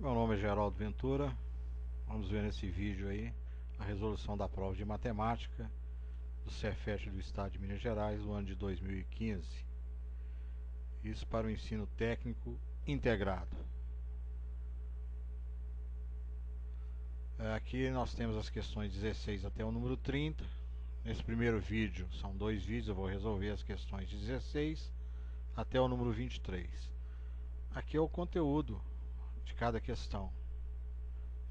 Meu nome é Geraldo Ventura. Vamos ver nesse vídeo aí a resolução da prova de matemática do Cefet do Estado de Minas Gerais do ano de 2015. Isso para o ensino técnico integrado. Aqui nós temos as questões 16 até o número 30. Nesse primeiro vídeo, são dois vídeos, eu vou resolver as questões de 16 até o número 23. Aqui é o conteúdo de cada questão.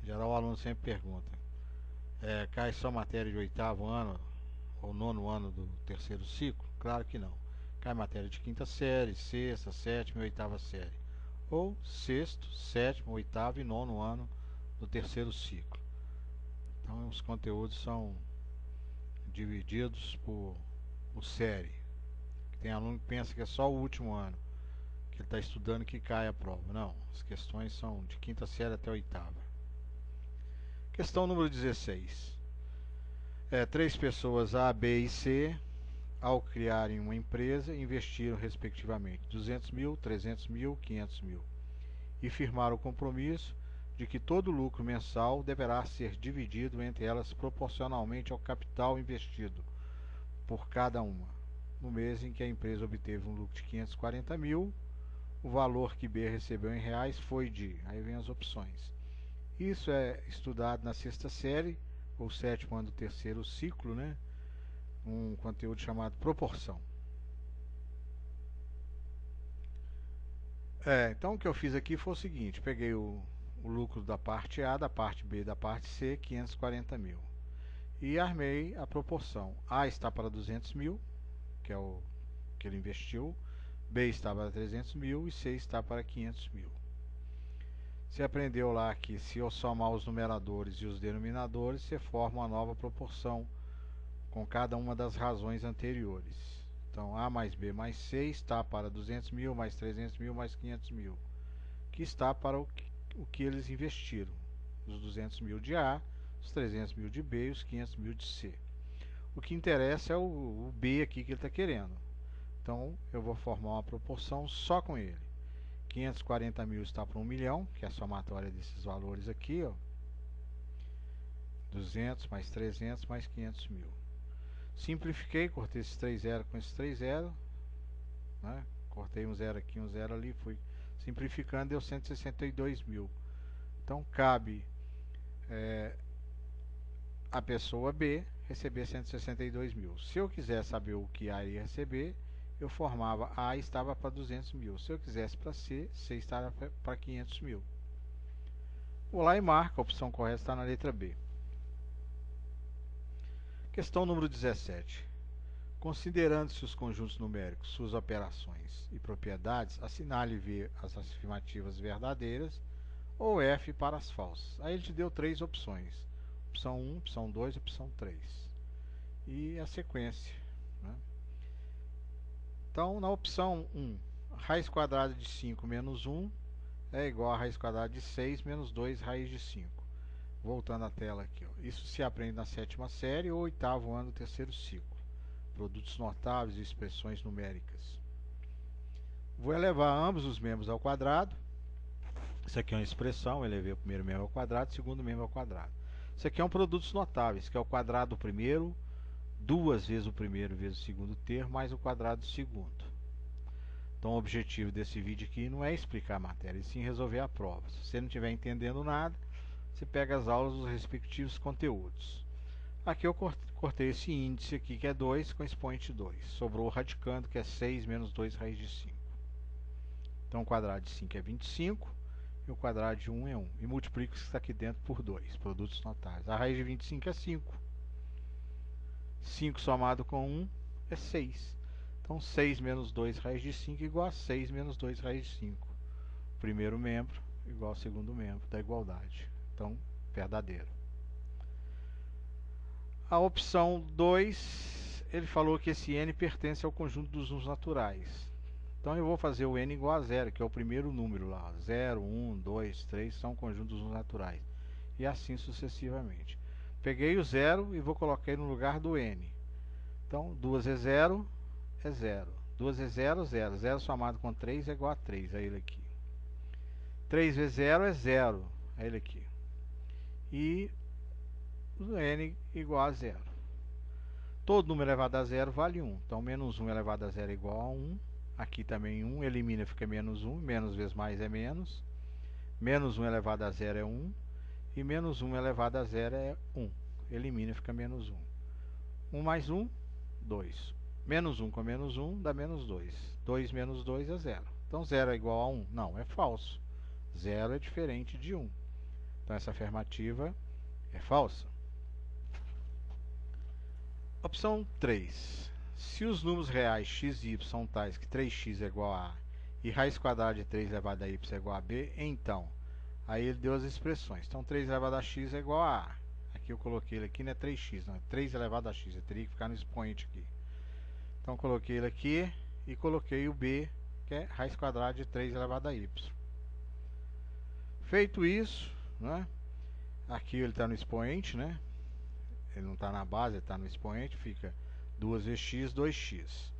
Em geral, o aluno sempre pergunta: cai só matéria de oitavo ano ou nono ano do terceiro ciclo? Claro que não. Cai matéria de quinta série, sexta, sétima e oitava série, ou sexto, sétimo, oitavo e nono ano do terceiro ciclo. Então os conteúdos são divididos por série. Tem aluno que pensa que é só o último ano que ele está estudando que cai a prova. Não, as questões são de quinta série até a oitava. Questão número 16. Três pessoas A, B e C, ao criarem uma empresa, investiram respectivamente 200 mil, 300 mil, 500 mil e firmaram o compromisso de que todo o lucro mensal deverá ser dividido entre elas proporcionalmente ao capital investido por cada uma. No mês em que a empresa obteve um lucro de 540 mil, o valor que B recebeu em reais foi de... Aí vem as opções. Isso é estudado na sexta série, ou sétimo ano do terceiro ciclo, né? Um conteúdo chamado proporção. Então o que eu fiz aqui foi o seguinte: peguei o lucro da parte A, da parte B e da parte C, 540 mil, e armei a proporção. A está para 200 mil, que é o que ele investiu, B está para 300 mil e C está para 500 mil. Você aprendeu lá que se eu somar os numeradores e os denominadores, você forma uma nova proporção com cada uma das razões anteriores. Então A mais B mais C está para 200 mil, mais 300 mil, mais 500 mil, que está para o que eles investiram. Os 200 mil de A, os 300 mil de B e os 500 mil de C. O que interessa é o B aqui que ele está querendo. Então eu vou formar uma proporção só com ele. 540 mil está para 1 milhão, que é a somatória desses valores aqui, ó. 200 mais 300 mais 500 mil. Simplifiquei, cortei esses 3 zeros com esses 3 zeros, né? Cortei um zero aqui, um zero ali, fui simplificando, deu 162 mil. Então cabe a pessoa B receber 162 mil. Se eu quiser saber o que A ia receber, eu formava A estava para 200 mil. Se eu quisesse para C, C estava para 500 mil. Vou lá e marco, a opção correta está na letra B. Questão número 17. Considerando-se os conjuntos numéricos, suas operações e propriedades, assinale V as afirmativas verdadeiras ou F para as falsas. Aí ele te deu três opções: opção 1, opção 2 e opção 3. E a sequência, né? Então, na opção 1, raiz quadrada de 5 menos 1 é igual a raiz quadrada de 6 menos 2 raiz de 5. Voltando à tela aqui, ó. Isso se aprende na sétima série ou oitavo ano do terceiro ciclo. Produtos notáveis e expressões numéricas. Vou elevar ambos os membros ao quadrado. Isso aqui é uma expressão, elevei o primeiro membro ao quadrado, o segundo membro ao quadrado. Isso aqui é um produtos notáveis, que é o quadrado do primeiro, duas vezes o primeiro vezes o segundo termo, mais o quadrado do segundo. Então o objetivo desse vídeo aqui não é explicar a matéria, e sim resolver a prova. Se você não estiver entendendo nada, você pega as aulas dos respectivos conteúdos. Aqui eu cortei esse índice aqui, que é 2, com expoente 2. Sobrou o radicando, que é 6 menos 2 raiz de 5. Então o quadrado de 5 é 25, e o quadrado de 1 é 1. E multiplico o que está aqui dentro por 2, produtos notáveis. A raiz de 25 é 5. 5 somado com 1 é 6. Então 6 menos 2 raiz de 5 igual a 6 menos 2 raiz de 5. Primeiro membro igual ao segundo membro da igualdade. Então, verdadeiro. A opção 2, ele falou que esse n pertence ao conjunto dos números naturais. Então eu vou fazer o n igual a 0, que é o primeiro número lá. 0, 1, 2, 3 são conjuntos dos números naturais. E assim sucessivamente. Peguei o 0 e vou colocar ele no lugar do n. Então 2 é 0, é 0. 2 é 0, 0. 0 somado com 3 é igual a 3, é ele aqui. 3 vezes 0 é 0. É ele aqui. E o n igual a 0. Todo número elevado a 0 vale 1. Então, menos 1 elevado a 0 é igual a 1. Aqui também 1. Elimina, fica menos 1. Menos vezes mais é menos. Menos 1 elevado a 0 é 1. E menos 1 elevado a 0 é 1. Elimina, fica menos 1. 1 mais 1, 2. Menos 1 com menos 1 dá menos 2. 2 menos 2 é 0. Então, 0 é igual a 1? Não, é falso. 0 é diferente de 1. Então, essa afirmativa é falsa. Opção 3. Se os números reais x e y são tais que 3x é igual a e raiz quadrada de 3 elevado a y é igual a b, então, aí ele deu as expressões. Então, 3 elevado a x é igual a a. Aqui eu coloquei ele aqui, não é 3x, não, é 3 elevado a x, eu teria que ficar no expoente aqui. Então, coloquei ele aqui e coloquei o b, que é raiz quadrada de 3 elevado a y. Feito isso, né, aqui ele está no expoente, né? Ele não está na base, ele está no expoente, fica 2 vezes x, 2x.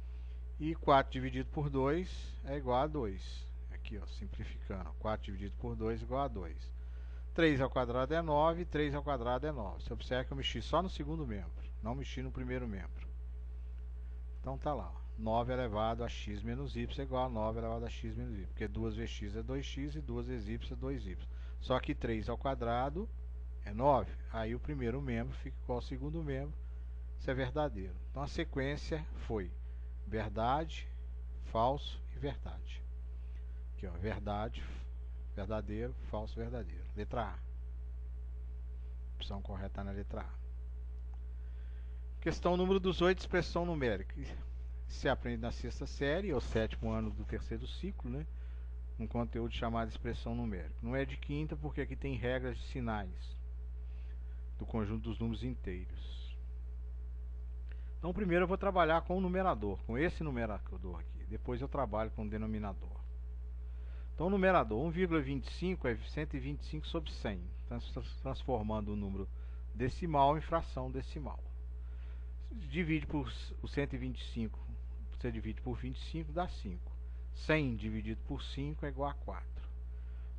E 4 dividido por 2 é igual a 2. Aqui, ó, simplificando, 4 dividido por 2 é igual a 2. 3 ao quadrado é 9, 3 ao quadrado é 9. Você observa que eu mexi só no segundo membro, não mexi no primeiro membro. Então tá lá, ó, 9 elevado a x menos y é igual a 9 elevado a x menos y, porque 2 vezes x é 2x e 2 vezes y é 2y. Só que 3 ao quadrado é 9. Aí o primeiro membro fica igual ao segundo membro. Isso é verdadeiro. Então a sequência foi verdade, falso e verdade. Aqui, ó, verdade, verdadeiro, falso, verdadeiro. Letra A. Opção correta na letra A. Questão número 18, expressão numérica. Se aprende na sexta série, ou sétimo ano do terceiro ciclo, né? Um conteúdo chamado expressão numérica. Não é de quinta, porque aqui tem regras de sinais do conjunto dos números inteiros. Então, primeiro eu vou trabalhar com o numerador, com esse numerador aqui. Depois eu trabalho com o denominador. Então, o numerador 1,25 é 125 sobre 100, transformando o número decimal em fração decimal. Divide por o 125, você divide por 25, dá 5. 100 dividido por 5 é igual a 4.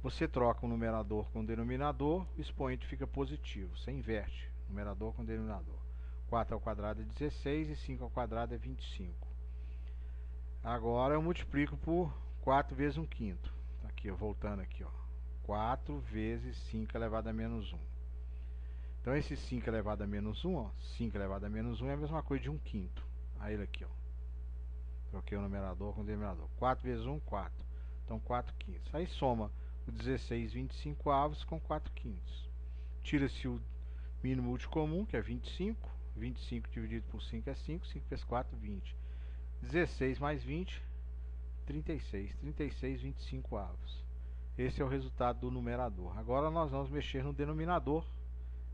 Você troca o numerador com o denominador, o expoente fica positivo. Você inverte o numerador com o denominador. 4 ao quadrado é 16 e 5 ao quadrado é 25. Agora eu multiplico por 4 vezes 1 quinto. Aqui, ó, voltando aqui, ó. 4 vezes 5 elevado a menos 1. Então, esse 5 elevado a menos 1, ó, 5 elevado a menos 1 é a mesma coisa de 1 quinto. Aí ele aqui, ó. Troquei o numerador com o denominador. 4 vezes 1, 4. Então, 4 quintos. Aí soma o 16 25 avos com 4 quintos. Tira-se o mínimo útil comum, que é 25. 25 dividido por 5 é 5. 5 vezes 4, 20. 16 mais 20, 36. 36, 25 avos. Esse é o resultado do numerador. Agora nós vamos mexer no denominador,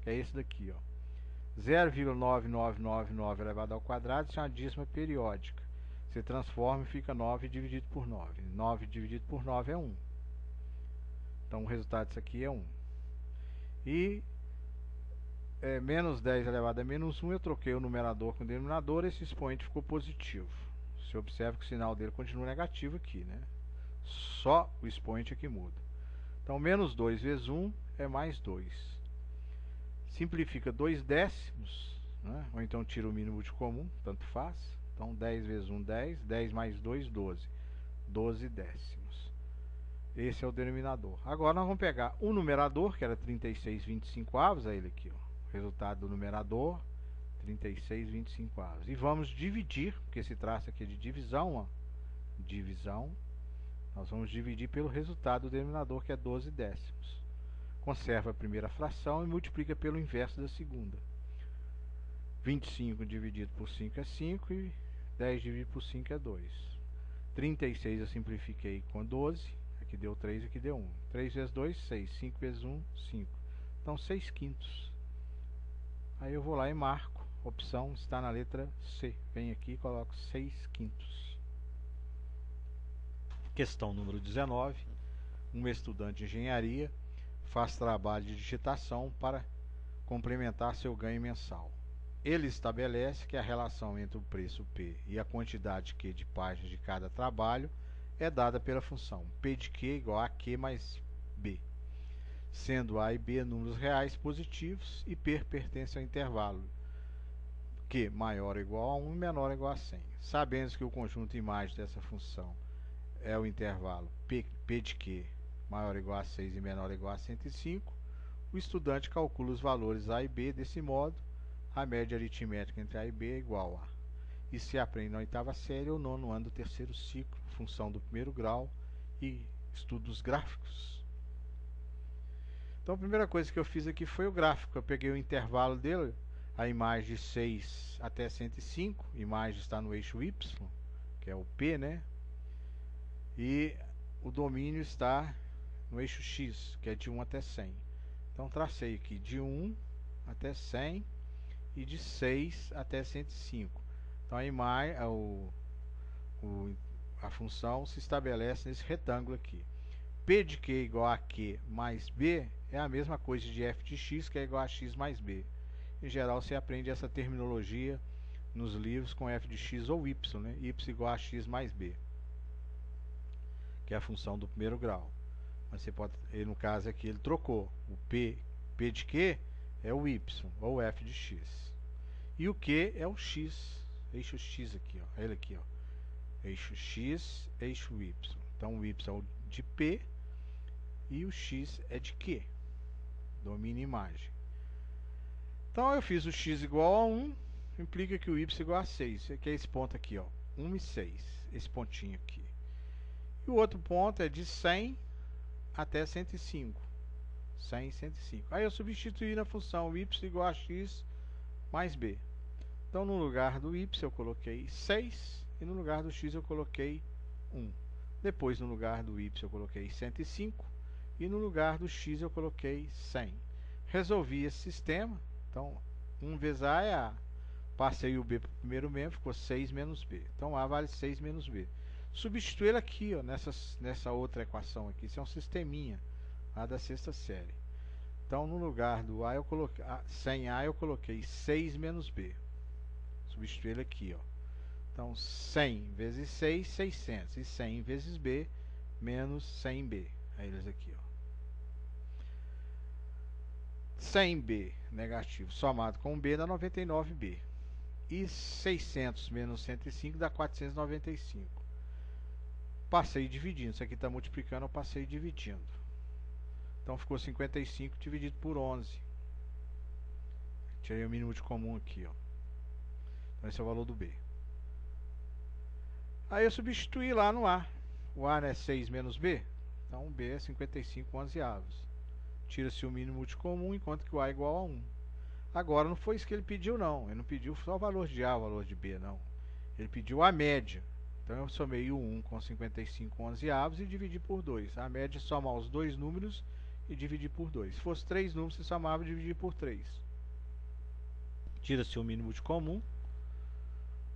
que é esse daqui, ó. 0,9999 elevado ao quadrado, isso é uma dízima periódica. Você transforma e fica 9 dividido por 9. 9 dividido por 9 é 1. Então o resultado disso aqui é 1. E menos 10 elevado a menos 1, eu troquei o numerador com o denominador, esse expoente ficou positivo. Você observa que o sinal dele continua negativo aqui, né? Só o expoente aqui muda. Então menos 2 vezes 1 é mais 2. Simplifica 2 décimos, né? Ou então tira o mínimo útil comum, tanto faz. Então 10 vezes 1, 10. 10 mais 2, 12. 12 décimos. Esse é o denominador. Agora nós vamos pegar o numerador, que era 36 25 avos, é ele aqui, ó. Resultado do numerador, 36 25 avos. E vamos dividir, porque esse traço aqui é de divisão, ó. Divisão. Nós vamos dividir pelo resultado do denominador, que é 12 décimos. Conserva a primeira fração e multiplica pelo inverso da segunda. 25 dividido por 5 é 5 e 10 dividido por 5 é 2. 36 eu simplifiquei com 12. Aqui deu 3, aqui deu 1. 3 vezes 2, 6. 5 vezes 1, 5. Então 6 quintos. Aí eu vou lá e marco. Opção está na letra C. Venho aqui e coloco 6 quintos. Questão número 19. Um estudante de engenharia faz trabalho de digitação para complementar seu ganho mensal. Ele estabelece que a relação entre o preço P e a quantidade Q de páginas de cada trabalho é dada pela função P de Q igual a Q mais sendo A e B números reais positivos e P pertence ao intervalo Q maior ou igual a 1 e menor ou igual a 100. Sabendo que o conjunto imagem dessa função é o intervalo P de Q maior ou igual a 6 e menor ou igual a 105, o estudante calcula os valores A e B desse modo. A média aritmética entre A e B é igual a. Isso se aprende na oitava série ou nono ano do terceiro ciclo, função do primeiro grau e estudos gráficos. Então a primeira coisa que eu fiz aqui foi o gráfico. Eu peguei o intervalo dele, a imagem de 6 até 105, a imagem está no eixo Y, que é o P, né? E o domínio está no eixo X, que é de 1 até 100. Então tracei aqui de 1 até 100 e de 6 até 105. Então a imagem, a função se estabelece nesse retângulo aqui. P de Q igual a Q mais B é a mesma coisa de f de x, que é igual a x mais b. Em geral, você aprende essa terminologia nos livros com f de x ou y, né? Y igual a x mais b, que é a função do primeiro grau. Mas você pode, no caso aqui, ele trocou. O P de Q é o y, ou f de x. E o Q é o x, eixo x aqui, ó. Ele aqui, ó. Eixo x, eixo y. Então o y é o de P e o x é de Q. Domínio imagem. Então eu fiz o x igual a 1, implica que o y igual a 6, que é esse ponto aqui, ó, 1 e 6, esse pontinho aqui. E o outro ponto é de 100 até 105, 100 e 105. Aí eu substituí na função y igual a x mais b. Então no lugar do y eu coloquei 6 e no lugar do x eu coloquei 1. Depois no lugar do y eu coloquei 105 e no lugar do x eu coloquei 100. Resolvi esse sistema. Então 1 vezes A é A. Passei o B para o primeiro membro, ficou 6 menos B. Então A vale 6 menos B. Substituí ele aqui, ó, nessa outra equação aqui. Isso é um sisteminha lá da sexta série. Então no lugar do A eu coloquei, sem A eu coloquei 6 menos B. Substituí ele aqui, ó. Então 100 vezes 6, 600. E 100 vezes B menos 100B. Aí eles aqui, ó. 100B negativo somado com B dá 99B. E 600 menos 105 dá 495. Passei dividindo. Isso aqui está multiplicando, eu passei dividindo. Então ficou 55 dividido por 11. Tirei o mínimo de comum aqui, ó. Então esse é o valor do B. Aí eu substituí lá no A. O A é 6 menos B. Então o B é 55 onzeavos. Tira-se o mínimo de comum, enquanto que o A é igual a 1. Agora não foi isso que ele pediu, não. Ele não pediu só o valor de A, o valor de B, não. Ele pediu a média. Então eu somei o 1 com 55 onzeavos e dividi por 2. A média é somar os dois números e dividir por 2. Se fosse 3 números, você somava e dividia por 3. Tira-se o mínimo de comum.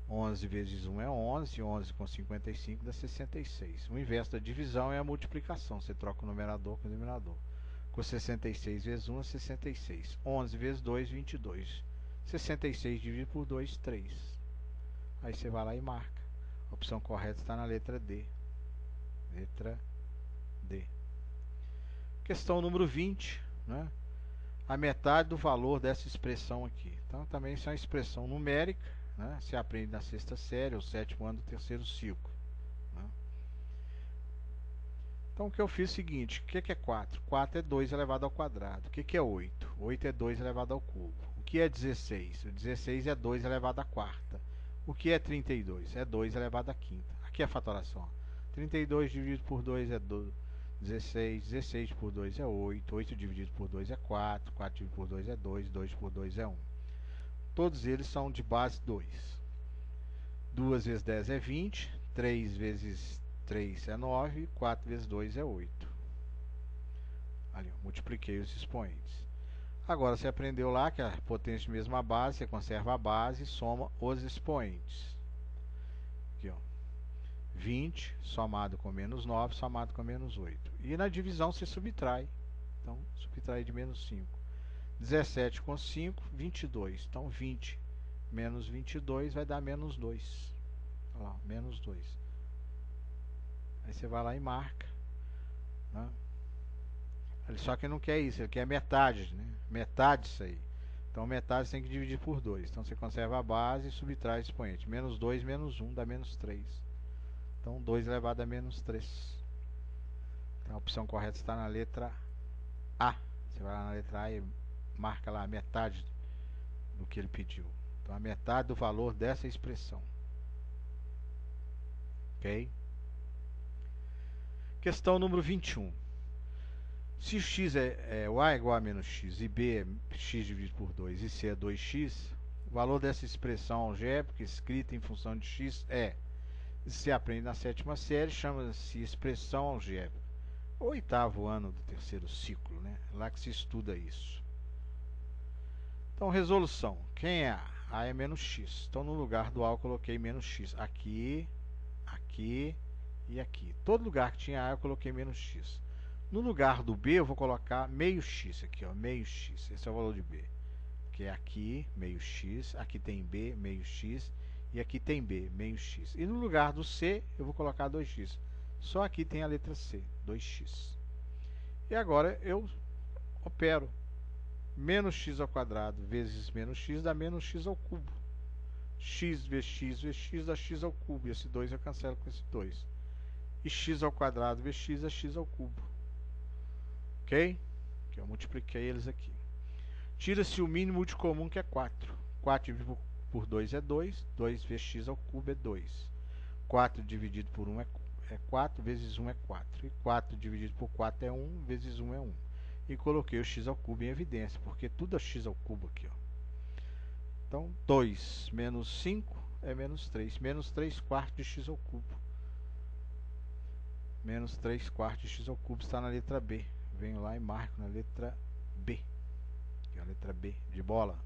11 vezes 1 é 11. 11 com 55 dá 66. O inverso da divisão é a multiplicação. Você troca o numerador com o denominador. Com 66 vezes 1 é 66. 11 vezes 2, 22. 66 dividido por 2, 3. Aí você vai lá e marca. A opção correta está na letra D. Letra D. Questão número 20, né? A metade do valor dessa expressão aqui. Então também isso é uma expressão numérica, né? Você aprende na sexta série, ou sétimo ano do terceiro ciclo, né? Então o que eu fiz é o seguinte: o que é 4? 4 é 2 elevado ao quadrado. O que é 8? 8 é 2 elevado ao cubo. O que é 16? O 16 é 2 elevado à quarta. O que é 32? É 2 elevado à quinta. Aqui é a fatoração. 32 dividido por 2 é 16. 16 por 2 é 8. 8 dividido por 2 é 4. 4 dividido por 2 é 2. 2 por 2 é 1. Todos eles são de base 2. 2 vezes 10 é 20. 3 vezes 3 é 9. 4 vezes 2 é 8. Ali, eu multipliquei os expoentes. Agora você aprendeu lá que a potência de mesma base, você conserva a base e soma os expoentes. Aqui, ó. 20 somado com menos 9 somado com menos 8. E na divisão você subtrai. Então, subtrai de menos 5. 17 com 5, 22. Então, 20 menos 22 vai dar menos 2. Olha lá, menos 2. Aí você vai lá e marca, né? Só que não quer isso, ele quer metade, né? Metade disso aí. Então metade você tem que dividir por 2. Então você conserva a base e subtrai o expoente. Menos 2 menos 1 dá menos 3. Então 2 elevado a menos 3. Então a opção correta está na letra A. Você vai lá na letra A e marca lá a metade do que ele pediu. Então a metade do valor dessa expressão. Ok? Questão número 21. Se x é y é igual a menos x e b é x dividido por 2 e c é 2x, o valor dessa expressão algébrica escrita em função de x é, se aprende na 7ª série, chama-se expressão algébrica. O 8º ano do 3º ciclo, né? Lá que se estuda isso. Então, resolução. Quem é A? A é menos x. Então, no lugar do A eu coloquei menos x. Aqui, aqui e aqui. Todo lugar que tinha A eu coloquei menos x. No lugar do B eu vou colocar meio x aqui, ó, meio x. Esse é o valor de B. Que é aqui, meio x, aqui tem B, meio x, e aqui tem B, meio x. E no lugar do C eu vou colocar 2x. Só aqui tem a letra C, 2x. E agora eu opero. Menos x ao quadrado vezes menos x dá menos x ao cubo. X vezes x dá x ao cubo. E esse 2 eu cancelo com esse 2. E x ao quadrado vezes x dá x ao cubo. Ok? Que eu multipliquei eles aqui. Tira-se o mínimo de comum, que é 4. 4 dividido por 2 é 2. 2 vezes x ao cubo é 2. 4 dividido por 1 é 4, vezes 1 é 4. E 4 dividido por 4 é 1, vezes 1 é 1. E coloquei o x ao cubo em evidência, porque tudo é x ao cubo aqui, ó. Então, 2 menos 5 é menos 3. Menos 3 quartos de x ao cubo. Menos 3 quartos de x ao cubo está na letra B. Venho lá e marco na letra B. Que é a letra B de bola.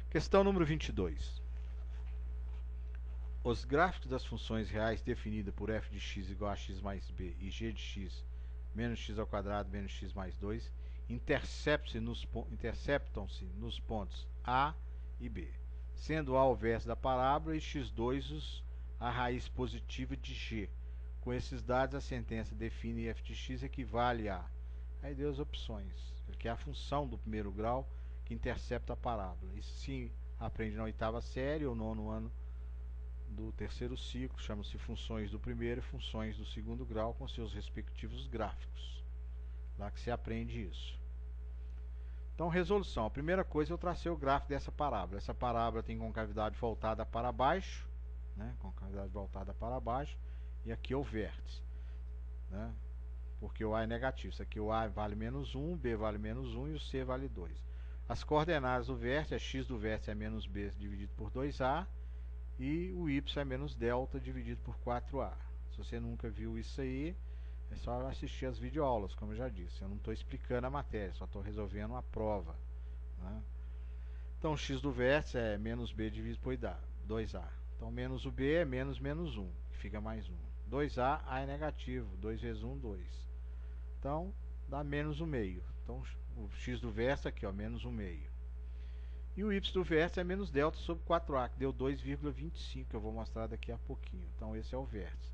Questão número 22. Os gráficos das funções reais definidas por f de x igual a x mais b e g de x menos x ao quadrado menos x mais 2 interceptam-se nos pontos A e B, sendo A o vértice da parábola e x2 a raiz positiva de g. Com esses dados, a sentença define f de x equivale a... Aí deu as opções, que é a função do primeiro grau que intercepta a parábola. Isso se aprende na 8ª série ou 9º ano do 3º ciclo, chama-se funções do primeiro e funções do 2º grau com seus respectivos gráficos. Lá que se aprende isso. Então, resolução. A primeira coisa, eu tracei o gráfico dessa parábola. Essa parábola tem concavidade voltada para baixo, né? Concavidade voltada para baixo, e aqui é o vértice, né? Porque o A é negativo. Isso aqui o A vale menos 1, B vale menos 1 e o C vale 2. As coordenadas do vértice, x do vértice é menos b dividido por 2a, e o y é menos delta dividido por 4a. Se você nunca viu isso aí, é só assistir as videoaulas, como eu já disse. Eu não estou explicando a matéria, só estou resolvendo uma prova, né? Então, x do vértice é menos b dividido por 2a. Então, menos o b é menos menos 1, que fica mais 1. 2a, a é negativo, 2 vezes 1, 2. Então, dá menos o meio. Então, o x do vértice aqui, ó, menos o meio. E o y do vértice é menos delta sobre 4a, que deu 2,25, que eu vou mostrar daqui a pouquinho. Então, esse é o vértice.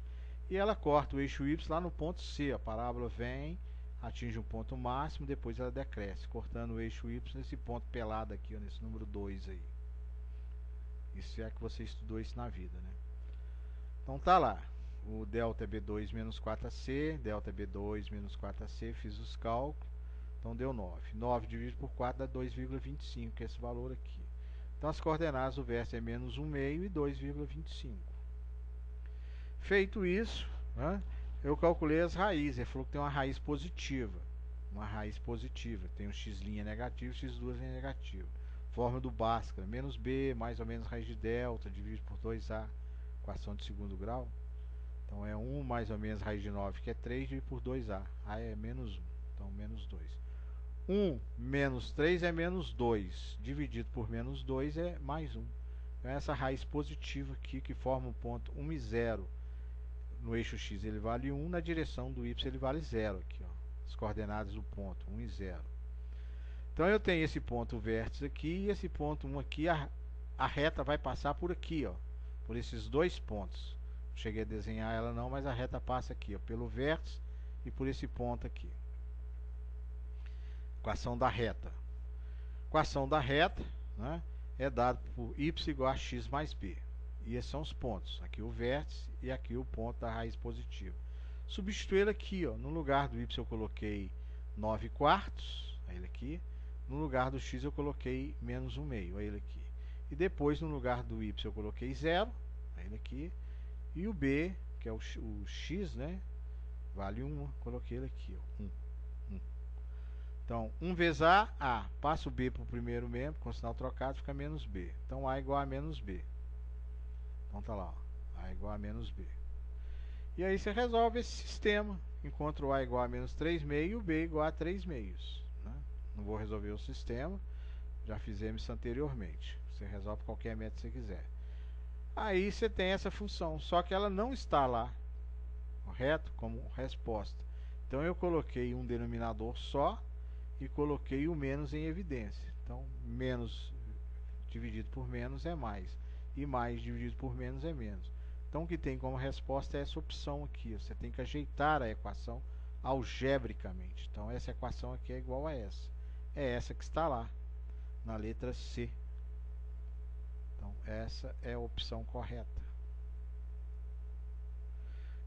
E ela corta o eixo y lá no ponto C. A parábola vem, atinge um ponto máximo, depois ela decresce, cortando o eixo y nesse ponto pelado aqui, ó, nesse número 2 aí. Isso é que você estudou isso na vida, né? Então, tá lá. O delta é B2 menos 4ac, delta é B2 menos 4ac, fiz os cálculos. Então deu 9. 9 dividido por 4 dá 2,25, que é esse valor aqui. Então as coordenadas do vértice é menos 1,5 e 2,25. Feito isso, né, eu calculei as raízes. Ele falou que tem uma raiz positiva. Uma raiz positiva. Tem um x' negativo e x2 é negativo. Fórmula do Bhaskara. Menos b, mais ou menos raiz de delta, dividido por 2a, equação de 2º grau. Então é 1 mais ou menos raiz de 9, que é 3, dividido por 2a. A é menos 1. Então menos 2. 1 menos 3 é menos 2, dividido por menos 2 é mais 1. Então essa raiz positiva aqui, que forma um ponto 1 e 0. No eixo x ele vale 1, na direção do y ele vale 0 aqui, ó. As coordenadas do ponto, 1 e 0. Então eu tenho esse ponto vértice aqui e esse ponto 1 aqui, a reta vai passar por aqui, ó, por esses dois pontos. Não cheguei a desenhar ela não, mas a reta passa aqui, ó, pelo vértice e por esse ponto aqui. equação da reta. Equação da reta, né, é dado por y igual a x mais b. E esses são os pontos. Aqui o vértice e aqui o ponto da raiz positiva. Substituir aqui, ó, no lugar do y eu coloquei 9 quartos, aí ele aqui. No lugar do x eu coloquei menos 1 meio, aí ele aqui. E depois no lugar do y eu coloquei 0, aí ele aqui. E o b, que é o x, né, vale 1, coloquei ele aqui, ó, 1. Então, 1 vezes A, passa o B para o primeiro membro, com sinal trocado, fica menos B. Então, A igual a menos B. Então, tá lá, ó, A igual a menos B. E aí você resolve esse sistema. Encontra o A igual a menos 3 meios e o B igual a 3 meios. Né? Não vou resolver o sistema, já fizemos isso anteriormente. Você resolve qualquer método que você quiser. Aí você tem essa função, só que ela não está lá, correto? Como resposta. Então, eu coloquei um denominador só e coloquei o menos em evidência. Então, menos dividido por menos é mais. E mais dividido por menos é menos. Então, o que tem como resposta é essa opção aqui. Você tem que ajeitar a equação algebricamente. Então, essa equação aqui é igual a essa. É essa que está lá, na letra C. Então, essa é a opção correta.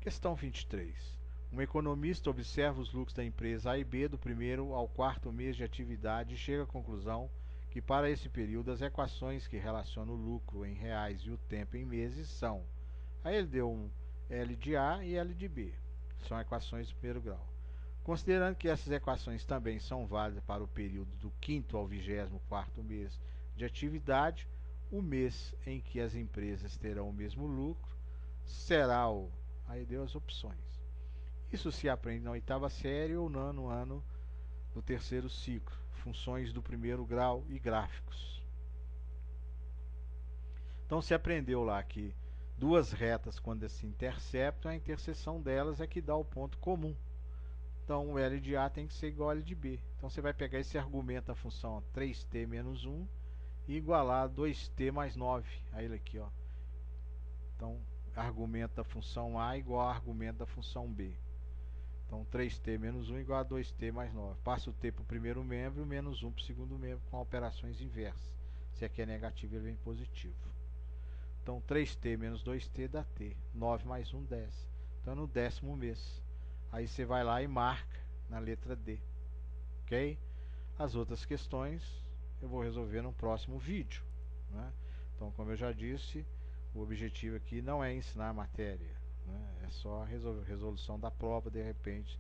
Questão 23. Um economista observa os lucros da empresa A e B do primeiro ao quarto mês de atividade e chega à conclusão que para esse período as equações que relacionam o lucro em reais e o tempo em meses são. Aí ele deu um L de A e L de B. São equações do primeiro grau. Considerando que essas equações também são válidas para o período do quinto ao 24º mês de atividade, o mês em que as empresas terão o mesmo lucro será o... Aí deu as opções. Isso se aprende na 8ª série ou 9º ano do terceiro ciclo. Funções do primeiro grau e gráficos. Então se aprendeu lá que duas retas, quando se interceptam, a interseção delas é que dá o ponto comum. Então o L de A tem que ser igual a L de B. Então você vai pegar esse argumento da função 3t menos 1 e igualar a 2t mais 9. Aí ele aqui, ó. Então, argumento da função A igual ao argumento da função B. Então, 3t menos 1 igual a 2t mais 9. Passa o t para o primeiro membro e o menos 1 para o segundo membro com operações inversas. Se aqui é negativo, ele vem positivo. Então, 3t menos 2t dá t. 9 mais 1, 10. Então, no 10º mês. Aí você vai lá e marca na letra D. Ok? As outras questões eu vou resolver no próximo vídeo. Né? Então, como eu já disse, o objetivo aqui não é ensinar a matéria. Né? É só a resolução da prova, de repente.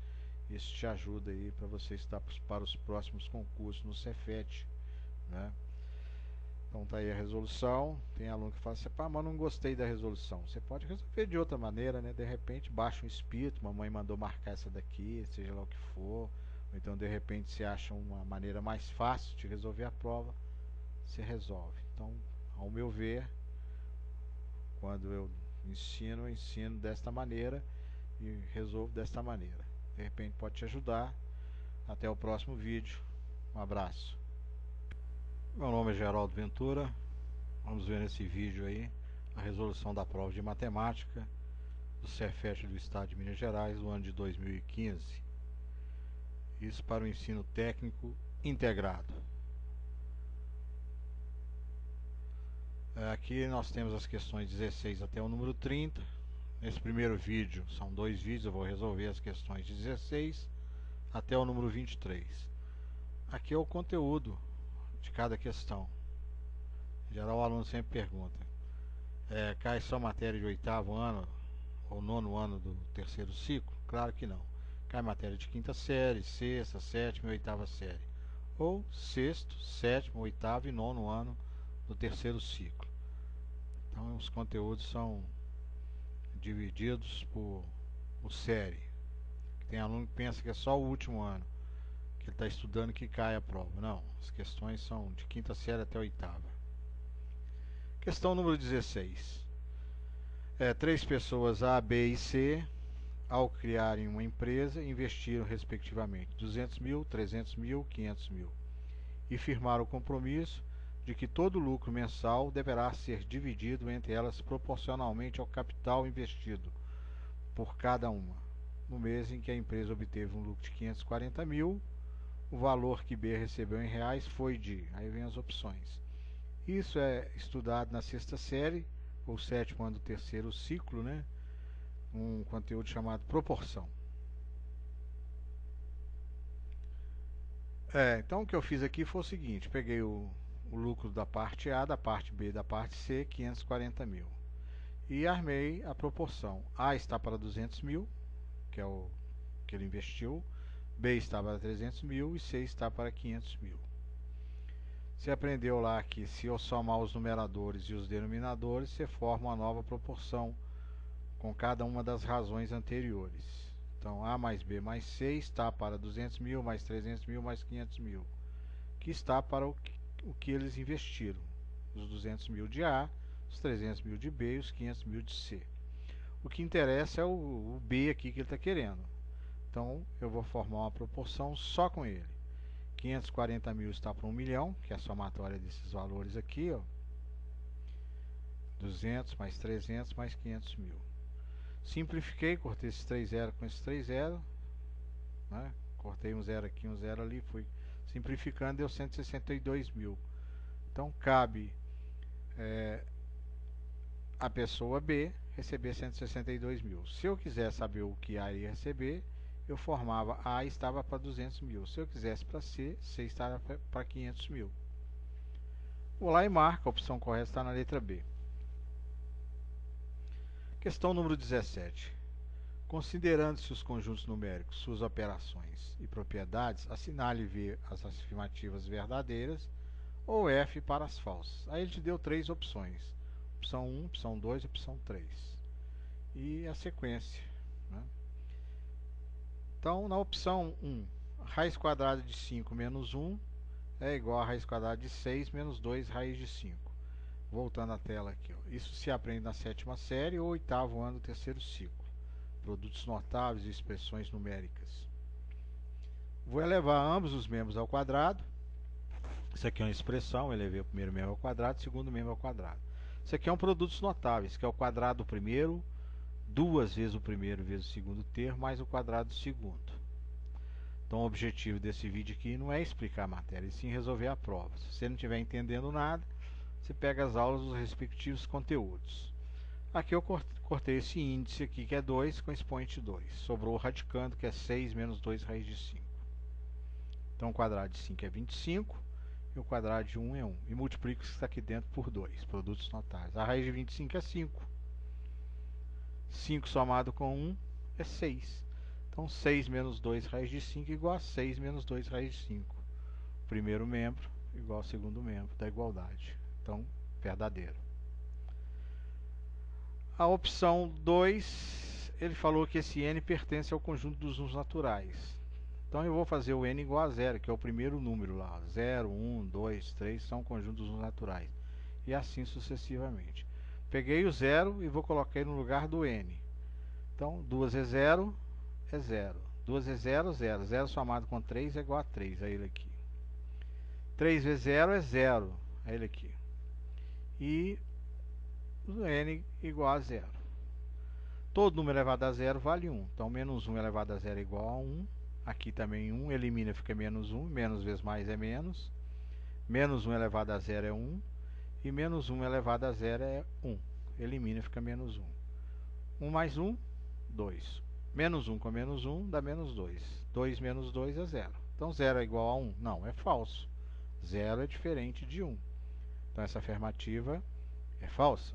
Isso te ajuda aí para você estar para os próximos concursos no Cefet. Né? Então tá aí a resolução. Tem aluno que fala assim, pá, mas não gostei da resolução. Você pode resolver de outra maneira, né? De repente baixa um espírito, mamãe mandou marcar essa daqui, seja lá o que for. Ou então de repente você acha uma maneira mais fácil de resolver a prova, você resolve. Então, ao meu ver, quando eu ensino desta maneira e resolvo desta maneira. De repente pode te ajudar. Até o próximo vídeo. Um abraço. Meu nome é Geraldo Ventura. Vamos ver nesse vídeo aí a resolução da prova de matemática do Cefet do Estado de Minas Gerais do ano de 2015. Isso para o ensino técnico integrado. Aqui nós temos as questões 16 até o número 30. Nesse primeiro vídeo, são 2 vídeos, eu vou resolver as questões 16 até o número 23. Aqui é o conteúdo de cada questão. Em geral, o aluno sempre pergunta: cai só matéria de 8º ano ou 9º ano do terceiro ciclo? Claro que não. Cai matéria de 5ª série, 6ª, 7ª e 8ª série. Ou 6º, 7º, 8º e 9º ano do terceiro ciclo. Então, os conteúdos são divididos por série. Tem aluno que pensa que é só o último ano que ele está estudando que cai a prova. Não, as questões são de 5ª série até 8ª. Questão número 16. 3 pessoas A, B e C, ao criarem uma empresa, investiram respectivamente 200 mil, 300 mil, 500 mil e firmaram o compromisso de que todo o lucro mensal deverá ser dividido entre elas proporcionalmente ao capital investido por cada uma. No mês em que a empresa obteve um lucro de 540 mil, o valor que B recebeu em reais foi de... Aí vem as opções. Isso é estudado na sexta série, ou sétimo ano do terceiro ciclo, né? Um conteúdo chamado proporção. Então o que eu fiz aqui foi o seguinte, peguei o lucro da parte A, da parte B, da parte C, 540 mil. E armei a proporção. A está para 200 mil, que é o que ele investiu. B está para 300 mil e C está para 500 mil. Você aprendeu lá que se eu somar os numeradores e os denominadores, você forma uma nova proporção com cada uma das razões anteriores. Então, A mais B mais C está para 200 mil, mais 300 mil, mais 500 mil, que está para o que eles investiram. Os 200 mil de A, os 300 mil de B e os 500 mil de C. O que interessa é o B aqui que ele está querendo. Então, eu vou formar uma proporção só com ele. 540 mil está para 1 milhão, que é a somatória desses valores aqui, ó. 200 mais 300 mais 500 mil. Simplifiquei, cortei esses 3 zeros com esses 3 zeros, né? Cortei um zero aqui, um zero ali, fui simplificando, deu 162 mil. Então cabe a pessoa B receber 162 mil. Se eu quiser saber o que A ia receber, eu formava A estava para 200 mil. Se eu quisesse para C, C estava para 500 mil. Vou lá e marco, a opção correta está na letra B. Questão número 17. Considerando-se os conjuntos numéricos, suas operações e propriedades, assinale V as afirmativas verdadeiras ou F para as falsas. Aí ele te deu 3 opções. Opção 1, opção 2 e opção 3. E a sequência, né? Então, na opção 1, raiz quadrada de 5 menos 1 é igual a raiz quadrada de 6 menos 2 raiz de 5. Voltando à tela aqui, ó. Isso se aprende na 7ª série ou 8º ano do terceiro ciclo. Produtos notáveis e expressões numéricas. Vou elevar ambos os membros ao quadrado. Isso aqui é uma expressão, elevei o primeiro membro ao quadrado, o segundo membro ao quadrado. Isso aqui é um produtos notáveis, que é o quadrado do primeiro, 2 vezes o primeiro vezes o segundo termo, mais o quadrado do segundo. Então o objetivo desse vídeo aqui não é explicar a matéria, e sim resolver a prova. Se você não estiver entendendo nada, você pega as aulas dos respectivos conteúdos. Aqui eu cortei esse índice aqui, que é 2, com expoente 2. Sobrou o radicando, que é 6 menos 2 raiz de 5. Então o quadrado de 5 é 25, e o quadrado de 1 é 1. E multiplico o que está aqui dentro por 2, produtos notáveis. A raiz de 25 é 5. 5 somado com 1 é 6. Então 6 menos 2 raiz de 5 igual a 6 menos 2 raiz de 5. Primeiro membro igual ao segundo membro da igualdade. Então, verdadeiro. A opção 2, ele falou que esse n pertence ao conjunto dos números naturais. Então eu vou fazer o n igual a 0, que é o primeiro número lá. 0, 1, 2, 3 são conjuntos dos números naturais. E assim sucessivamente. Peguei o 0 e vou colocar no lugar do n. Então 2 é 0, é 0. 2 é 0, 0. 0 somado com 3 é igual a 3, é ele aqui. 3 vezes 0 é 0, é ele aqui. E o n igual a 0. Todo número elevado a 0 vale 1. Então, menos 1 elevado a 0 é igual a 1. Aqui também 1, elimina, fica menos 1. Menos vezes mais é menos. Menos 1 elevado a 0 é 1. E menos 1 elevado a 0 é 1. Elimina, fica menos 1. 1 mais 1, 2. Menos 1 com menos 1 dá menos 2. 2 menos 2 é 0. Então, 0 é igual a 1? Não, é falso. 0 é diferente de 1. Então, essa afirmativa é falsa.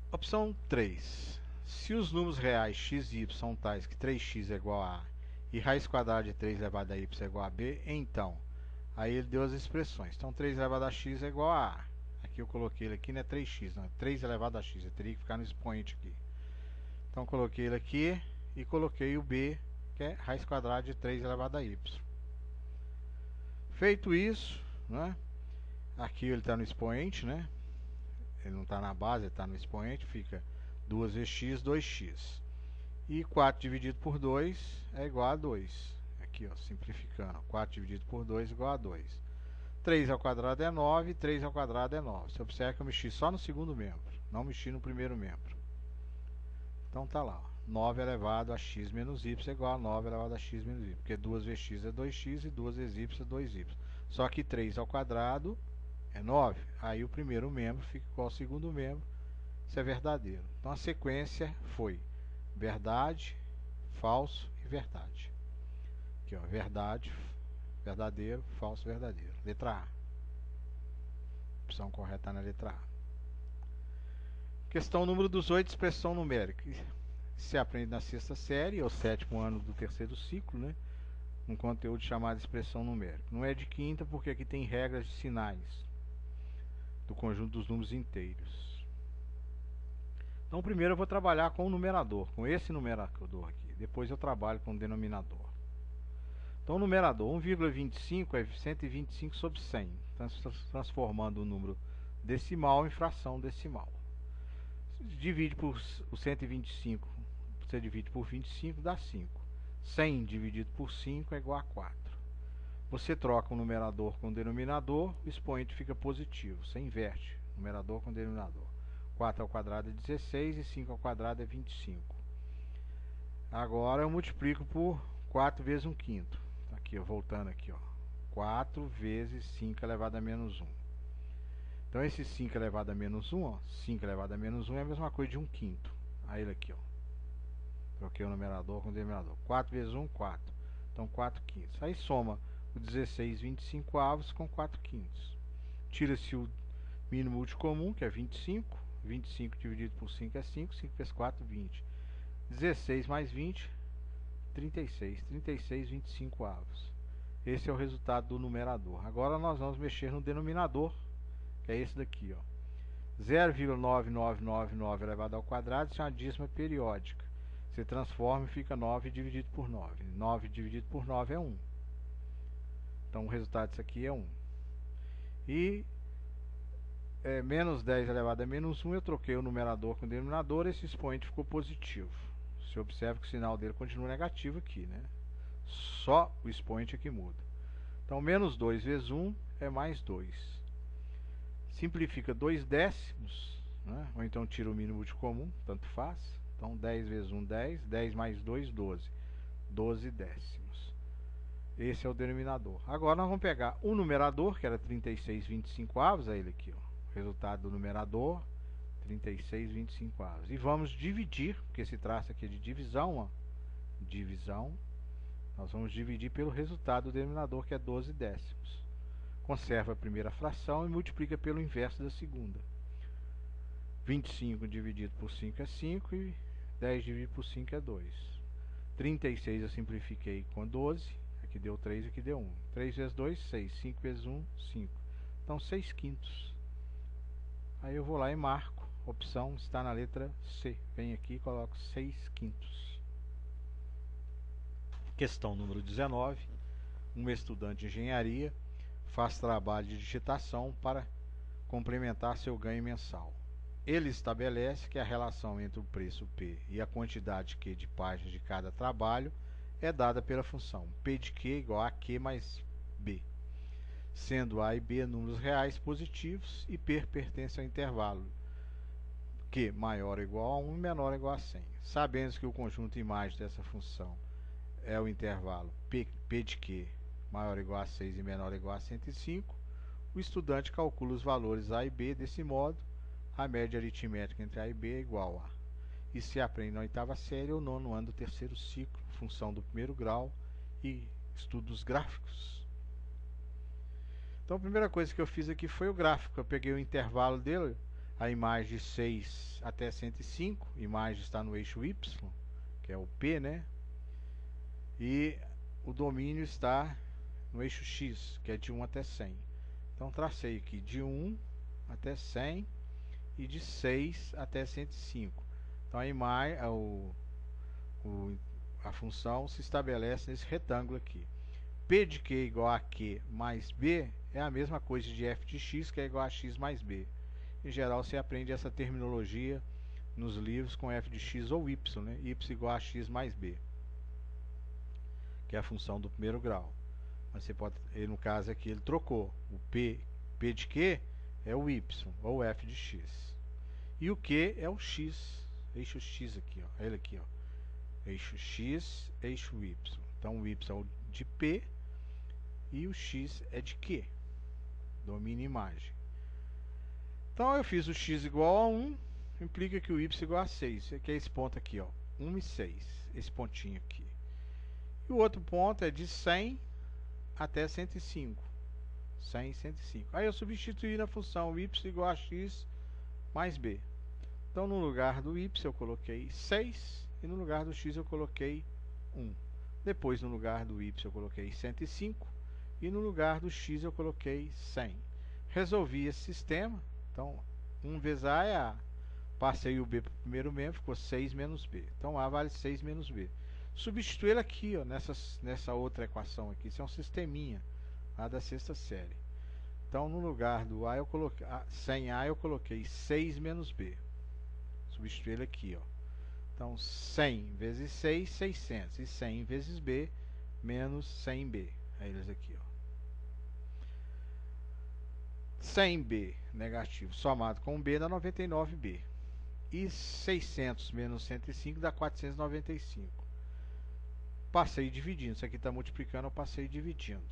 Opção 3. Se os números reais x e y são tais que 3x é igual a e raiz quadrada de 3 elevado a y é igual a b, então, aí ele deu as expressões. Então, 3 elevado a x é igual a a. Aqui eu coloquei ele aqui, não é 3x, não, é 3 elevado a x, eu teria que ficar no expoente aqui. Então, coloquei ele aqui e coloquei o b, que é raiz quadrada de 3 elevado a y. Feito isso, né, aqui ele está no expoente, né? Ele não está na base, ele está no expoente, fica 2 vezes x, 2x. E 4 dividido por 2 é igual a 2. Aqui, ó, simplificando. 4 dividido por 2 é igual a 2. 3 ao quadrado é 9, 3 ao quadrado é 9. Você observa que eu mexi só no segundo membro, não mexi no primeiro membro. Então tá lá, ó, 9 elevado a x menos y é igual a 9 elevado a x menos y, porque 2 vezes x é 2x e 2 vezes y é 2y. Só que 3 ao quadrado é 9. Aí o primeiro membro fica igual ao segundo membro. Isso é verdadeiro. Então a sequência foi verdade, falso e verdade. Aqui, ó, verdade, verdadeiro, falso, verdadeiro. Letra A. Opção correta na letra A. Questão número 18, expressão numérica. Se aprende na sexta série, ou sétimo ano do terceiro ciclo, né? Um conteúdo chamado expressão numérica. Não é de quinta, porque aqui tem regras de sinais do conjunto dos números inteiros. Então, primeiro eu vou trabalhar com o numerador, com esse numerador aqui. Depois eu trabalho com o denominador. Então, o numerador 1,25 é 125 sobre 100, transformando o número decimal em fração decimal. Divide por o 125, você divide por 25, dá 5. 100 dividido por 5 é igual a 4. Você troca o numerador com o denominador, o expoente fica positivo. Você inverte numerador com denominador. 4 ao quadrado é 16 e 5 ao quadrado é 25. Agora eu multiplico por 4 vezes 1 quinto. Aqui, ó, voltando aqui, ó. 4 vezes 5 elevado a menos 1. Então esse 5 elevado a menos 1, ó, 5 elevado a menos 1 é a mesma coisa de 1 quinto. Aí ele aqui, ó. Troquei o numerador com o denominador. 4 vezes 1, 4. Então 4 quintos. Aí soma o 16 25 avos com 4 quintos. Tira-se o mínimo útil comum, que é 25. 25 dividido por 5 é 5. 5 vezes 4, 20. 16 mais 20, 36. 36, 25 avos. Esse é o resultado do numerador. Agora nós vamos mexer no denominador, que é esse daqui, ó. 0,9999 elevado ao quadrado, isso é uma dízima periódica. Você transforma e fica 9 dividido por 9. 9 dividido por 9 é 1. Então o resultado disso aqui é 1. E menos 10 elevado a menos 1, eu troquei o numerador com o denominador, esse expoente ficou positivo. Você observa que o sinal dele continua negativo aqui, né? Só o expoente aqui muda. Então menos 2 vezes 1 é mais 2. Simplifica 2 décimos, né? Ou então tira o mínimo útil comum, tanto faz. Então 10 vezes 1, 10. 10 mais 2, 12. 12 décimos. Esse é o denominador. Agora nós vamos pegar o numerador, que era 36 25 avos, é ele aqui, ó. Resultado do numerador, 36 25 avos. E vamos dividir, porque esse traço aqui é de divisão, ó. Divisão. Nós vamos dividir pelo resultado do denominador, que é 12 décimos. Conserva a primeira fração e multiplica pelo inverso da segunda. 25 dividido por 5 é 5 e 10 dividido por 5 é 2. 36 eu simplifiquei com 12, aqui deu 3, aqui deu 1. 3 vezes 2, 6. 5 vezes 1, 5. Então 6 quintos. Aí eu vou lá e marco. A opção está na letra C. Venho aqui e coloco 6 quintos. Questão número 19. Um estudante de engenharia faz trabalho de digitação para complementar seu ganho mensal. Ele estabelece que a relação entre o preço P e a quantidade Q de páginas de cada trabalho é dada pela função P de Q igual a Q mais B, sendo A e B números reais positivos e P pertence ao intervalo Q maior ou igual a 1 e menor ou igual a 100. Sabendo que o conjunto imagem dessa função é o intervalo P de Q maior ou igual a 6 e menor ou igual a 105, o estudante calcula os valores A e B desse modo. A média aritmética entre A e B é igual a. E se aprende na oitava série ou nono ano do terceiro ciclo, função do primeiro grau e estudos gráficos. Então a primeira coisa que eu fiz aqui foi o gráfico. Eu peguei o intervalo dele, a imagem de 6 até 105, a imagem está no eixo Y, que é o P, né? E o domínio está no eixo X, que é de 1 até 100. Então tracei aqui de 1 até 100 e de 6 até 105. Então a imagem, a função se estabelece nesse retângulo aqui. P de Q igual a Q mais B é a mesma coisa de f de x, que é igual a x mais b. Em geral você aprende essa terminologia nos livros com f de x ou y, né? Y igual a x mais b, que é a função do primeiro grau. Mas você pode, no caso aqui ele trocou. O P de Q é o y, ou f de x. E o Q é o x, eixo x aqui, ó. Ele aqui, ó. eixo x, eixo y. Então o y é o de P e o x é de Q. Domina imagem. Então eu fiz o x igual a 1, implica que o y é igual a 6, que é esse ponto aqui, ó, 1 e 6, esse pontinho aqui. E o outro ponto é de 100 até 105. 100 e 105. Aí eu substituí na função y igual a x mais b. Então no lugar do y eu coloquei 6 e no lugar do x eu coloquei 1. Depois no lugar do y eu coloquei 105 e no lugar do x eu coloquei 100. Resolvi esse sistema. Então 1 vezes a é a. Passei o b para o primeiro membro, ficou 6 menos b. Então a vale 6 menos b. Substituí ele aqui, ó, nessa outra equação aqui. Isso é um sisteminha lá da sexta série. Então no lugar do a eu coloquei, sem a eu coloquei 6 menos b. Substituí ele aqui, ó. Então 100 vezes 6, 600. E 100 vezes b menos 100b. É eles aqui, ó. 100b negativo somado com b dá 99b. E 600 menos 105 dá 495. Passei dividindo. Isso aqui está multiplicando, eu passei dividindo.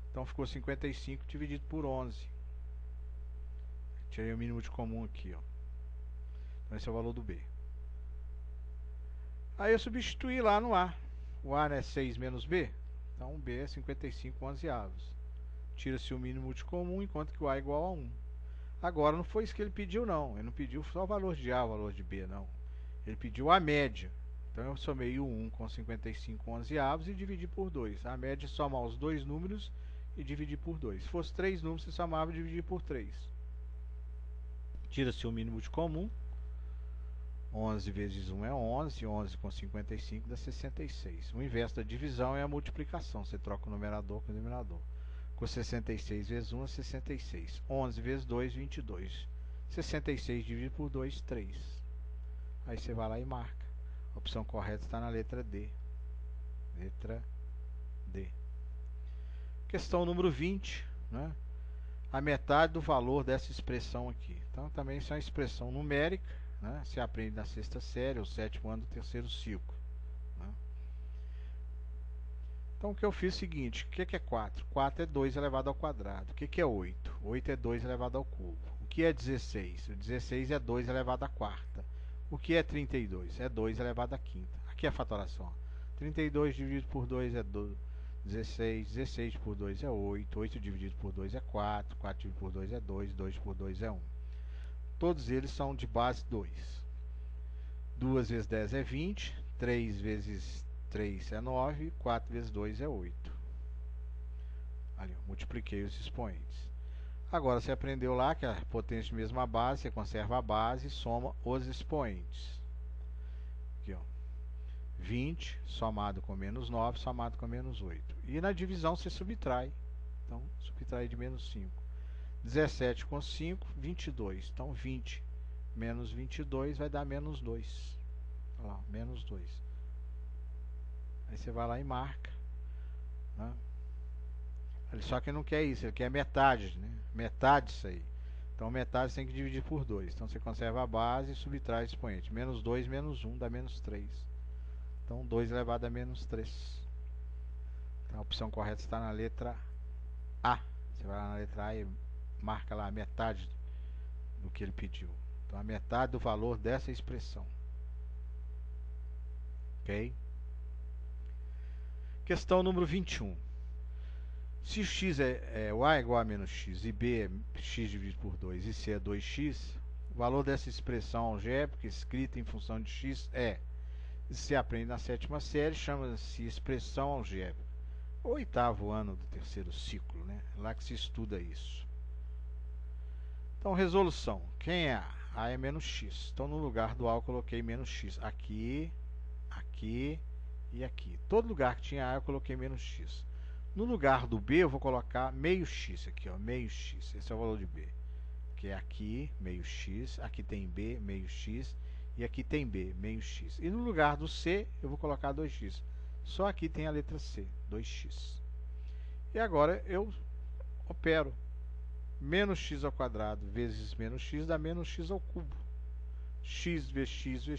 Então ficou 55 dividido por 11. Tirei o mínimo de comum aqui, ó. Então esse é o valor do b. Aí eu substituí lá no a. O a é 6 menos b. Então o b é 55 onzeavos. Tira-se o mínimo de comum, enquanto que o a é igual a 1. Agora não foi isso que ele pediu, não. Ele não pediu só o valor de a, o valor de b, não. Ele pediu a média. Então eu somei o 1 com 55 onzeavos e dividi por 2. A média é somar os dois números e dividir por 2. Se fosse 3 números, você somava e dividia por 3. Tira-se o mínimo de comum. 11 vezes 1 é 11. 11 com 55 dá 66. O inverso da divisão é a multiplicação. Você troca o numerador com o denominador. Com 66 vezes 1 é 66. 11 vezes 2, 22. 66 dividido por 2, 3. Aí você vai lá e marca. A opção correta está na letra D. Letra D. Questão número 20, né? A metade do valor dessa expressão aqui. Então também isso é uma expressão numérica, né? Você aprende na sexta série, ou sétimo ano do terceiro ciclo, né? Então o que eu fiz é o seguinte: o que é 4? 4 é 2 elevado ao quadrado. O que é 8? 8 é 2 elevado ao cubo. O que é 16? O 16 é 2 elevado à quarta. O que é 32? É 2 elevado à quinta. Aqui é a fatoração. 32 dividido por 2 é 16. 16 por 2 é 8. 8 dividido por 2 é 4. 4 dividido por 2 é 2. 2 por 2 é 1. Todos eles são de base 2. 2 vezes 10 é 20. 3 vezes 3 é 9. 4 vezes 2 é 8. Ali, eu multipliquei os expoentes. Agora você aprendeu lá que a potência de mesma base, você conserva a base e soma os expoentes. Aqui, ó. 20 somado com menos 9 somado com menos 8. E na divisão você subtrai. Então, subtrai de menos 5. 17 com 5, 22. Então, 20 menos 22 vai dar menos 2. Olha lá, menos 2. Aí você vai lá e marca, né? Só que não quer isso, ele quer metade, né? Metade disso aí. Então metade você tem que dividir por 2. Então você conserva a base e subtrai o expoente. Menos 2 menos 1 dá menos 3. Então 2 elevado a menos 3. Então a opção correta está na letra A. Você vai lá na letra A e marca lá a metade do que ele pediu. Então a metade do valor dessa expressão. Ok? Questão número 21. Se x o a é igual a menos x e b é x dividido por 2 e c é 2x, o valor dessa expressão algébrica escrita em função de x é, se aprende na sétima série, chama-se expressão algébrica. O oitavo ano do terceiro ciclo, né? É lá que se estuda isso. Então, resolução. Quem é a? A é menos x. Então, no lugar do a eu coloquei menos x. Aqui, aqui e aqui. Todo lugar que tinha a eu coloquei menos x. No lugar do b eu vou colocar meio x aqui, ó, meio x. Esse é o valor de b. Que é aqui, meio x, aqui tem b, meio x, e aqui tem b, meio x. E no lugar do c eu vou colocar 2x. Só aqui tem a letra c, 2x. E agora eu opero. Menos x ao quadrado vezes menos x dá menos x ao cubo. x vezes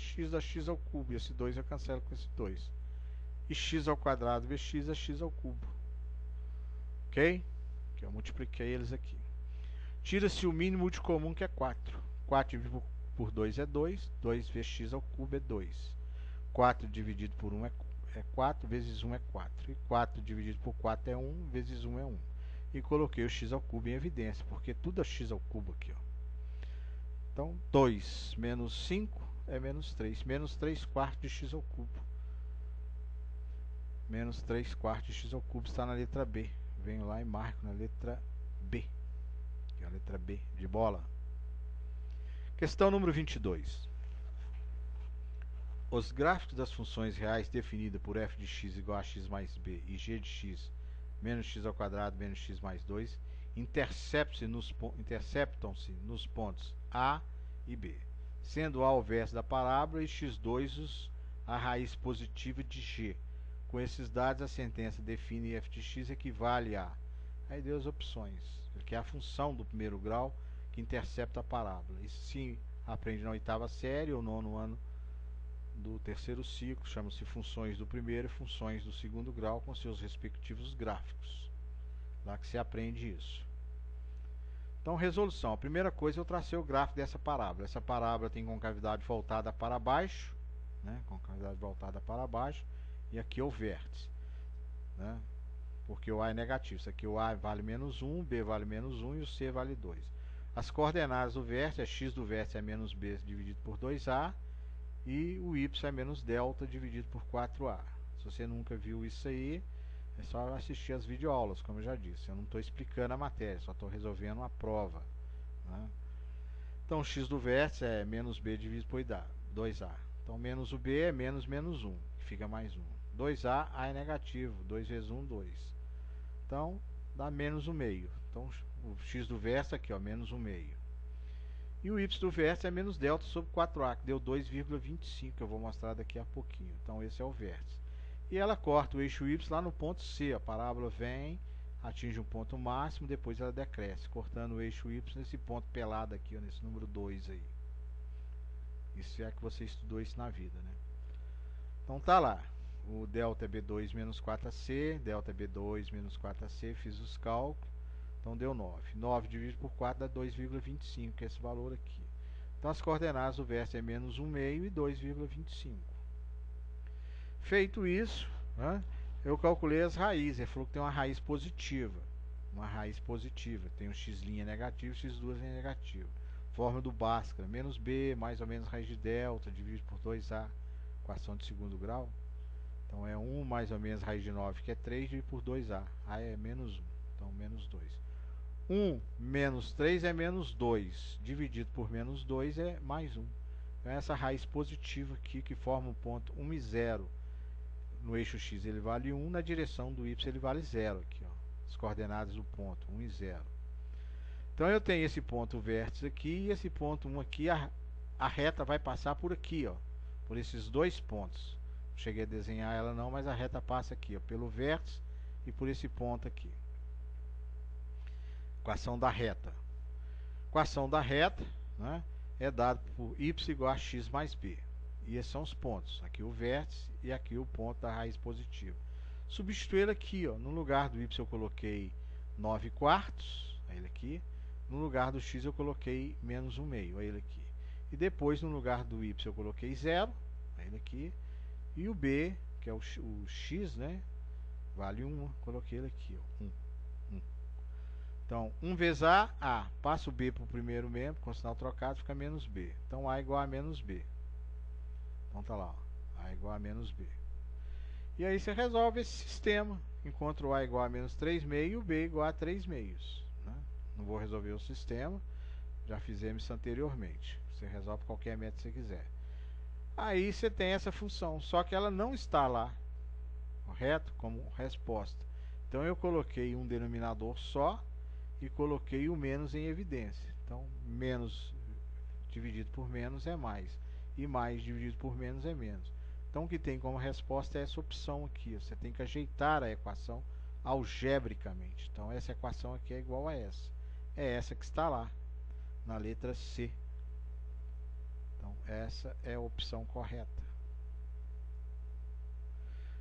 x dá x ao cubo. E esse 2 eu cancelo com esse 2. E x ao quadrado vezes x é x ao cubo. Ok? Que eu multipliquei eles aqui. Tira-se o mínimo de comum, que é 4. 4 dividido por 2 é 2. 2 vezes x ao cubo é 2. 4 dividido por 1 é 4, vezes 1 é 4. E 4 dividido por 4 é 1, vezes 1 é 1. E coloquei o x ao cubo em evidência, porque tudo é x ao cubo aqui, ó. Então, 2 menos 5 é menos 3. Menos 3 quartos de x ao cubo. Menos 3 quartos de x ao cubo está na letra B. Venho lá e marco na letra B. Que é a letra B de bola. Questão número 22. Os gráficos das funções reais definidas por f de x igual a x mais b e g de x menos x ao quadrado menos x mais 2 interceptam-se nos pontos A e B, sendo A o vértice da parábola e x2 a raiz positiva de g. Com esses dados, a sentença define f de x equivale a... Aí deu as opções, que é a função do primeiro grau que intercepta a parábola. Isso sim aprende na 8ª série ou 9º ano do terceiro ciclo, chama-se funções do primeiro e funções do segundo grau com seus respectivos gráficos. Lá que se aprende isso. Então, resolução. A primeira coisa, eu tracei o gráfico dessa parábola. Essa parábola tem concavidade voltada para baixo, né? Concavidade voltada para baixo, e aqui é o vértice, né? Porque o A é negativo. Isso aqui o A vale menos 1, o B vale menos 1 e o C vale 2. As coordenadas do vértice, x do vértice é menos b dividido por 2a, e o y é menos delta dividido por 4a. Se você nunca viu isso aí, é só assistir as videoaulas, como eu já disse. Eu não estou explicando a matéria, só estou resolvendo uma prova, né? Então, x do vértice é menos b dividido por 2a. Então, menos o b é menos menos 1, que fica mais 1. 2a, a é negativo. 2 vezes 1, 2. Então, dá menos 1 meio. Então, o x do vértice aqui, ó, menos 1 meio. E o y do vértice é menos delta sobre 4a, que deu 2,25, que eu vou mostrar daqui a pouquinho. Então, esse é o vértice. E ela corta o eixo y lá no ponto C. A parábola vem, atinge um ponto máximo, depois ela decresce, cortando o eixo y nesse ponto pelado aqui, ó, nesse número 2 aí. Isso é que você estudou isso na vida, né? Então, tá lá. O delta é B2 menos 4ac, delta é B2 menos 4ac, fiz os cálculos. Então deu 9. 9 dividido por 4 dá 2,25, que é esse valor aqui. Então as coordenadas do vértice é menos 1 meio e 2,25. Feito isso, né, eu calculei as raízes. Ele falou que tem uma raiz positiva. Uma raiz positiva. Tem um x' negativo e x2 é negativo. Fórmula do Bhaskara. Menos b, mais ou menos raiz de delta, dividido por 2a, equação de segundo grau. Então é 1 mais ou menos raiz de 9, que é 3, dividido por 2a. A é menos 1. Então menos 2. 1 menos 3 é menos 2, dividido por menos 2 é mais 1. Então essa raiz positiva aqui, que forma um ponto 1 e 0. No eixo x ele vale 1, na direção do y ele vale 0. Aqui, ó, as coordenadas do ponto, 1 e 0. Então eu tenho esse ponto vértice aqui e esse ponto 1 aqui, a reta vai passar por aqui, ó, por esses dois pontos. Não cheguei a desenhar ela não, mas a reta passa aqui, ó, pelo vértice e por esse ponto aqui. Equação da reta. Equação da reta, né, é dado por y igual a x mais b. E esses são os pontos. Aqui o vértice e aqui o ponto da raiz positiva. Substituir aqui, ó, no lugar do y eu coloquei 9 quartos, ele aqui. No lugar do x eu coloquei menos 1 meio, ele aqui. E depois no lugar do y eu coloquei 0, ele aqui. E o b, que é o x, né, vale 1, coloquei ele aqui, ó, 1. Então, 1 vezes A. Passa o B para o primeiro membro, com sinal trocado, fica menos B. Então, A igual a menos B. Então, tá lá, ó, A igual a menos B. E aí você resolve esse sistema. Encontra o A igual a menos 3 meios e o B igual a 3 meios. Né? Não vou resolver o sistema, já fizemos isso anteriormente. Você resolve qualquer método que você quiser. Aí você tem essa função, só que ela não está lá, correto? Como resposta. Então, eu coloquei um denominador só e coloquei o menos em evidência. Então, menos dividido por menos é mais. E mais dividido por menos é menos. Então, o que tem como resposta é essa opção aqui. Você tem que ajeitar a equação algebricamente. Então, essa equação aqui é igual a essa. É essa que está lá, na letra C. Então, Então, essa é a opção correta.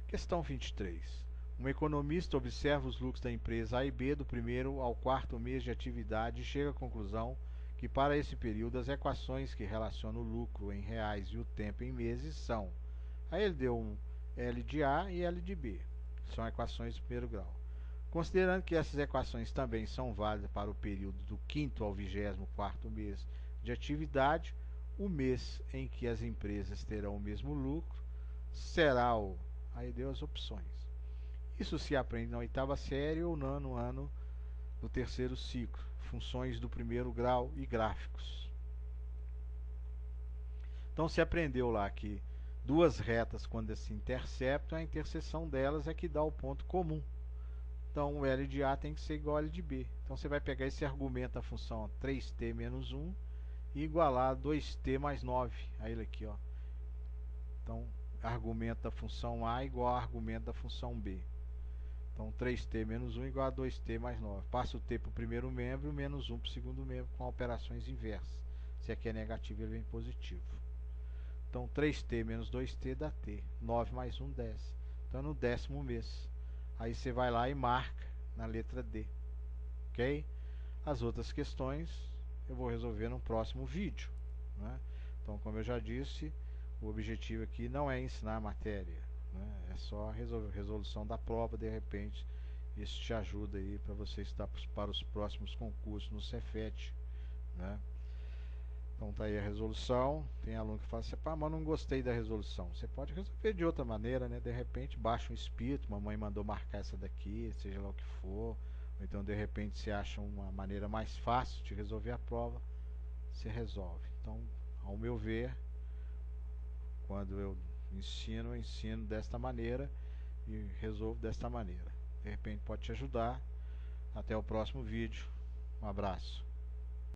Questão 23. Um economista observa os lucros da empresa A e B do primeiro ao quarto mês de atividade e chega à conclusão que para esse período as equações que relacionam o lucro em reais e o tempo em meses são. Aí ele deu um L de A e L de B. São equações do primeiro grau. Considerando que essas equações também são válidas para o período do quinto ao 24º mês de atividade, o mês em que as empresas terão o mesmo lucro será o... Aí deu as opções. Isso se aprende na oitava série ou nono ano do terceiro ciclo, funções do primeiro grau e gráficos. Então se aprendeu lá que duas retas, quando se interceptam, a interseção delas é que dá o ponto comum. Então o L de A tem que ser igual a L de B. Então você vai pegar esse argumento da função 3t menos 1 e igualar a 2t mais 9. Aí ele aqui, ó. Então, argumento da função A igual a argumento da função B. Então 3t menos 1 igual a 2t mais 9. Passa o t para o primeiro membro e o menos 1 para o segundo membro com operações inversas. Se aqui é negativo, ele vem positivo. Então 3t menos 2t dá t. 9 mais 1, 10. Então no 10º mês. Aí você vai lá e marca na letra D. Ok? As outras questões eu vou resolver no próximo vídeo, né? Então, como eu já disse, o objetivo aqui não é ensinar a matéria, né? É só a resolução da prova. De repente isso te ajuda aí para você estudar para os próximos concursos no Cefet, né? Então tá aí a resolução. Tem aluno que fala assim, pá, mas não gostei da resolução. Você pode resolver de outra maneira, né? De repente baixa um espírito, mamãe mandou marcar essa daqui, seja lá o que for. Ou então de repente você acha uma maneira mais fácil de resolver a prova, você resolve. Então, ao meu ver, quando eu ensino desta maneira e resolvo desta maneira. De repente pode te ajudar. Até o próximo vídeo. Um abraço.